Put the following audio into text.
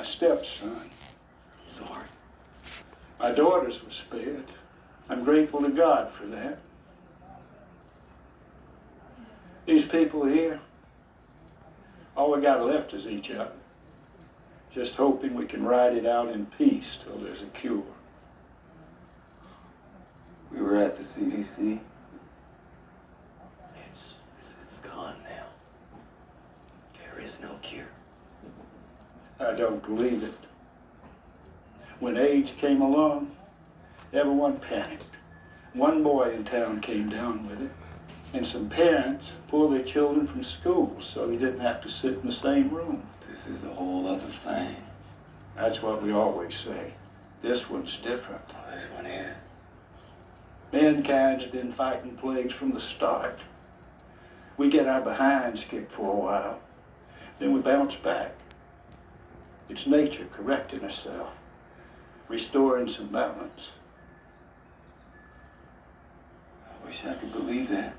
my stepson. I'm sorry. My daughters were spared. I'm grateful to God for that. These people here, all we got left is each other. Just hoping we can ride it out in peace till there's a cure. We were at the CDC. It's gone now. There is no cure. I don't believe it. When AIDS came along, everyone panicked. One boy in town came down with it, and some parents pulled their children from school so he didn't have to sit in the same room. This is a whole other thing. That's what we always say. This one's different. Oh, this one is. Mankind's been fighting plagues from the start. We get our behinds kicked for a while, then we bounce back. It's nature correcting herself, restoring some balance. I wish I could believe that.